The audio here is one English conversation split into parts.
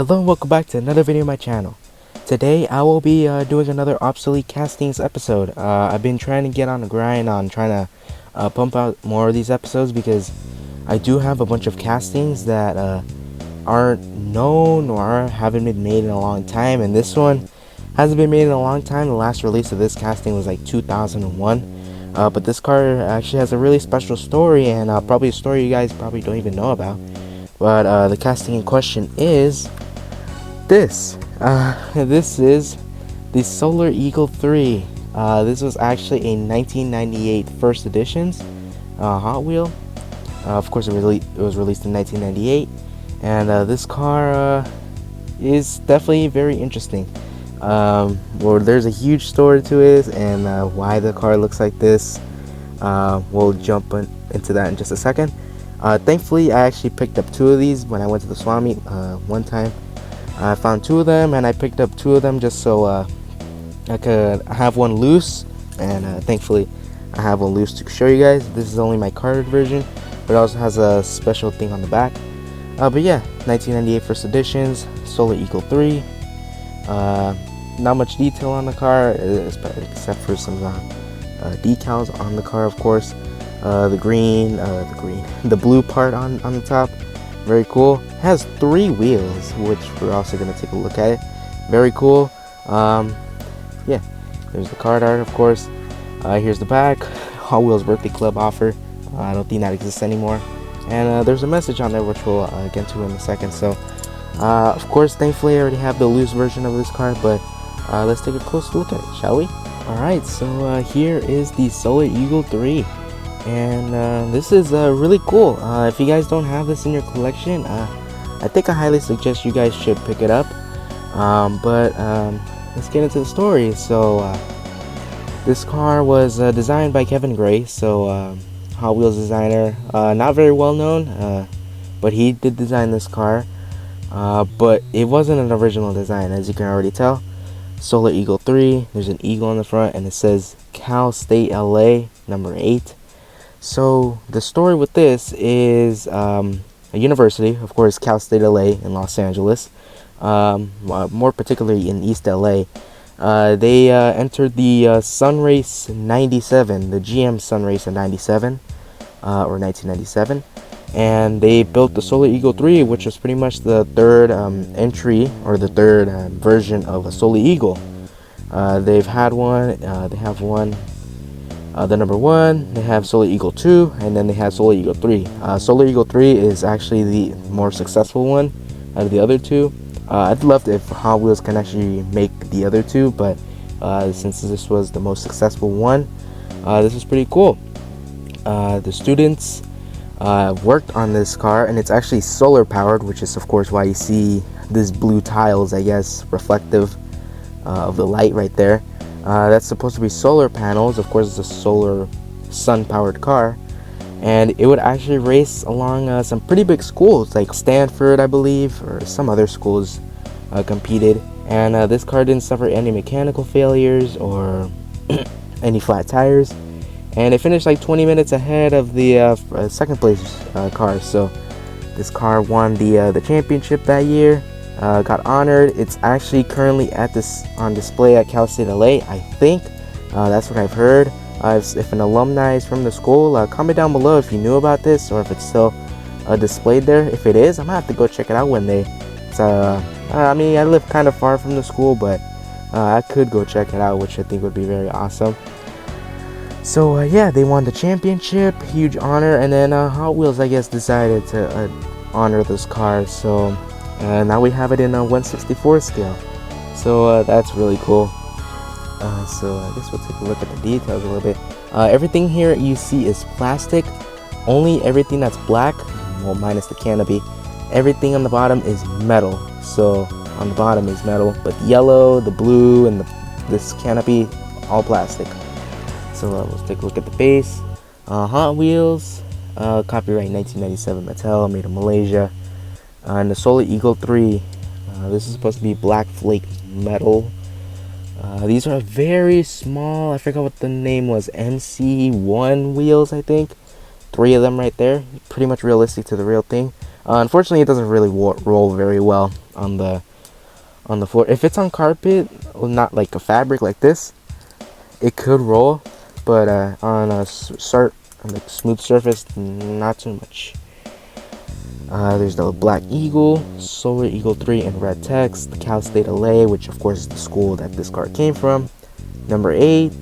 Hello and welcome back to another video on my channel. Today I will be doing another Obsolete castings episode. I've been trying to get on the grind on trying to pump out more of these episodes because I do have a bunch of castings that aren't known or haven't been made in a long time, and this one hasn't been made in a long time. The last release of this casting was like 2001, but this car actually has a really special story, and probably a story you guys probably don't even know about. But the casting in question is this. This is the Solar Eagle 3. This was actually a 1998 first editions Hot Wheel. Of course, it was released in 1998, and this car is definitely very interesting. Well, there's a huge story to it, and why the car looks like this. We'll jump into that in just a second. Thankfully, I actually picked up two of these when I went to the swap meet one time. I found two of them, and I picked up two of them just so I could have one loose, and thankfully I have one loose to show you guys. This is only my carded version, but it also has a special thing on the back. But yeah, 1998 first editions, Solar Eagle 3. Not much detail on the car, except for some decals on the car, of course. The blue part on the top, very cool. It has 3 wheels, which we're also going to take a look at it. Very cool. Yeah, there's the card art, of course. Here's the back. Hot Wheels Birthday Club offer. I don't think that exists anymore. And there's a message on there, which we'll get to in a second. So, of course, thankfully I already have the loose version of this car, but let's take a close look at it, shall we? Alright, so here is the Solar Eagle 3. And this is really cool. If you guys don't have this in your collection, I think I highly suggest you guys should pick it up. But let's get into the story. So this car was designed by Kevin Gray, so Hot Wheels designer, not very well known, but he did design this car. But it wasn't an original design, as you can already tell. Solar Eagle 3, there's an eagle on the front, and it says Cal State LA number 8. So the story with this is a university, of course, Cal State LA in Los Angeles, more particularly in East LA. They entered the Sunrace 97, the GM Sunrace in 97, or 1997, and they built the Solar Eagle 3, which was pretty much the third entry, or the third version of a Solar Eagle. They've had one, they have one. The number 1, they have Solar Eagle 2, and then they have Solar Eagle 3. Solar Eagle 3 is actually the more successful one out of the other two. I'd love if Hot Wheels can actually make the other two, but since this was the most successful one, this is pretty cool. The students worked on this car, and it's actually solar powered, which is of course why you see these blue tiles, I guess, reflective of the light right there. That's supposed to be solar panels. Of course, it's a solar sun powered car, and it would actually race along some pretty big schools like Stanford, I believe, or some other schools competed. And this car didn't suffer any mechanical failures or any flat tires, and it finished like 20 minutes ahead of the second place car. So this car won the championship that year. Got honored. It's actually currently on display at Cal State LA, I think. That's what I've heard. If an alumni is from the school, comment down below if you knew about this or if it's still displayed there. If it is, I'm gonna have to go check it out one day. I mean, I live kind of far from the school, but I could go check it out, which I think would be very awesome. So yeah, they won the championship, huge honor, and then Hot Wheels, I guess, decided to honor this car. So now we have it in a 1/64 scale, so that's really cool. So I guess we'll take a look at the details a little bit. Everything here you see is plastic. Only everything that's black, well, minus the canopy, everything on the bottom is metal. So on the bottom is metal, but the yellow, the blue, and this canopy, all plastic. So let's take a look at the base. Hot Wheels, copyright 1997 Mattel, made in Malaysia. And the Solar Eagle 3, this is supposed to be black flake metal. These are very small, I forgot what the name was, MC1 wheels, I think. 3 of them right there, pretty much realistic to the real thing. Unfortunately, it doesn't really roll very well on the floor. If it's on carpet, well, not like a fabric like this, it could roll, but on a like smooth surface, not too much. There's the Black Eagle, Solar Eagle 3 in red text, Cal State LA, which of course is the school that this car came from. Number 8,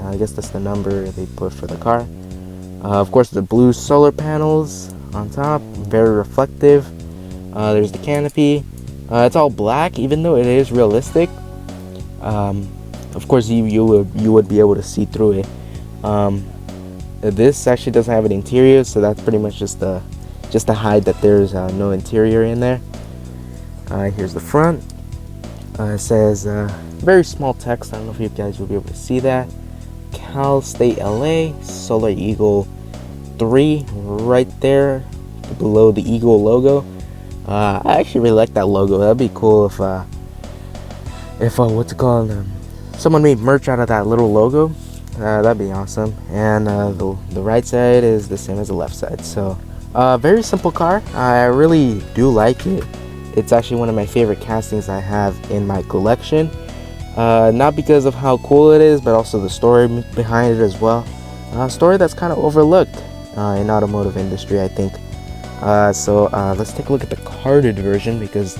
I guess that's the number they put for the car. Of course, the blue solar panels on top, very reflective. There's the canopy. It's all black, even though it is realistic. Of course, you would be able to see through it. This actually doesn't have an interior, so that's pretty much just to hide that there's no interior in there. Here's the front. It says very small text. I don't know if you guys will be able to see that. Cal State LA, Solar Eagle 3 right there below the Eagle logo. I actually really like that logo. That'd be cool if what's it called? Someone made merch out of that little logo. That'd be awesome. And the right side is the same as the left side. So very simple car. I really do like it. It's actually one of my favorite castings I have in my collection. Not because of how cool it is, but also the story behind it as well. A story that's kind of overlooked in automotive industry, I think. So let's take a look at the carded version, because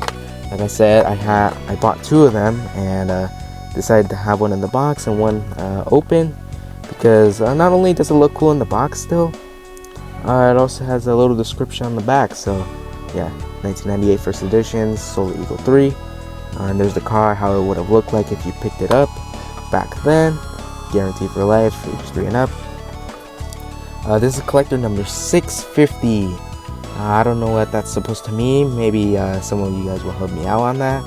like I said, I bought 2 of them and decided to have one in the box and one open, because not only does it look cool in the box still, it also has a little description on the back. So yeah, 1998 first edition, Solar Eagle 3. And there's the car, how it would have looked like if you picked it up back then. Guaranteed for life, age 3 and up. This is collector number 650. I don't know what that's supposed to mean. Maybe some of you guys will help me out on that.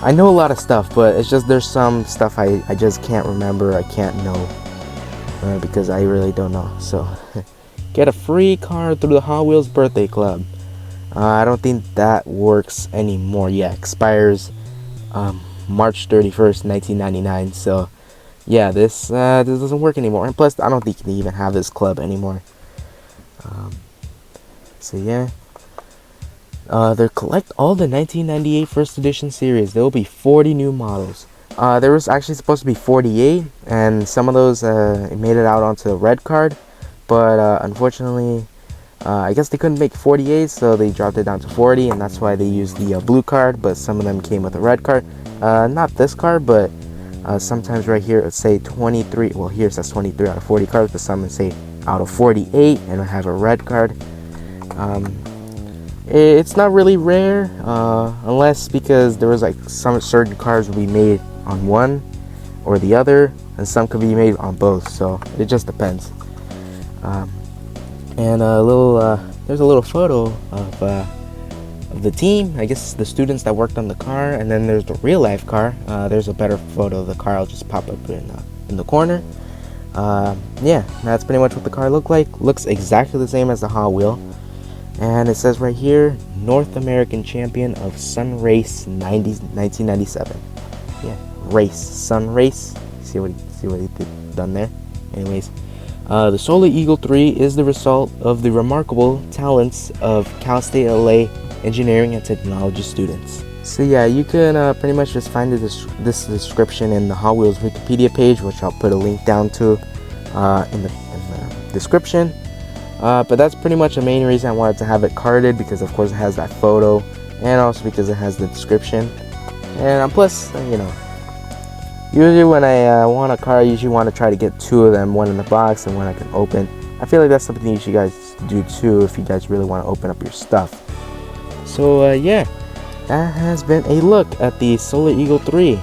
I know a lot of stuff, but it's just there's some stuff I just can't remember. I can't know because I really don't know. So get a free car through the Hot Wheels Birthday Club. I don't think that works anymore. Yeah, expires March 31st, 1999. So yeah, this doesn't work anymore. And plus, I don't think you can even have this club anymore. So yeah, they collect all the 1998 first edition series. There will be 40 new models. There was actually supposed to be 48, and some of those made it out onto the red card, but unfortunately, I guess they couldn't make 48, so they dropped it down to 40, and that's why they used the blue card. But some of them came with a red card. Not this card, but sometimes right here it say 23. Well, here it says 23 out of 40 cards, but some say out of 48, and I have a red card. It's not really rare, unless because there was like some certain cards will be made on one or the other, and some could be made on both. So it just depends. And there's a little photo of the team. I guess the students that worked on the car, and then there's the real life car. There's a better photo of the car. I'll just pop up in the corner. Yeah, that's pretty much what the car looked like. Looks exactly the same as the Hot Wheel. And it says right here, North American Champion of Sun Race 1997. Yeah, race, Sun Race. See what he done there. Anyways, the Solar Eagle 3 is the result of the remarkable talents of Cal State LA engineering and technology students. So yeah, you can pretty much just find this description in the Hot Wheels Wikipedia page, which I'll put a link down to in the description. But that's pretty much the main reason I wanted to have it carded, because of course it has that photo, and also because it has the description. And plus, you know, usually when I want a car, I usually want to try to get 2 of them, one in the box and one I can open. I feel like that's something you should guys do too if you guys really want to open up your stuff. So yeah, that has been a look at the Solar Eagle 3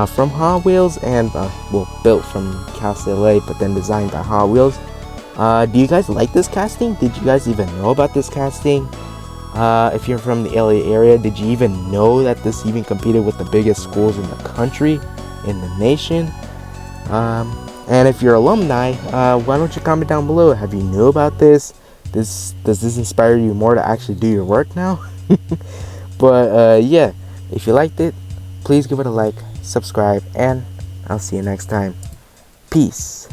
from Hot Wheels, and well, built from Cal State LA, but then designed by Hot Wheels. Do you guys like this casting? Did you guys even know about this casting? If you're from the LA area, did you even know that this even competed with the biggest schools in the country, in the nation? And if you're alumni, why don't you comment down below? Have you knew about this? Does this inspire you more to actually do your work now? But yeah, if you liked it, please give it a like, subscribe, and I'll see you next time. Peace.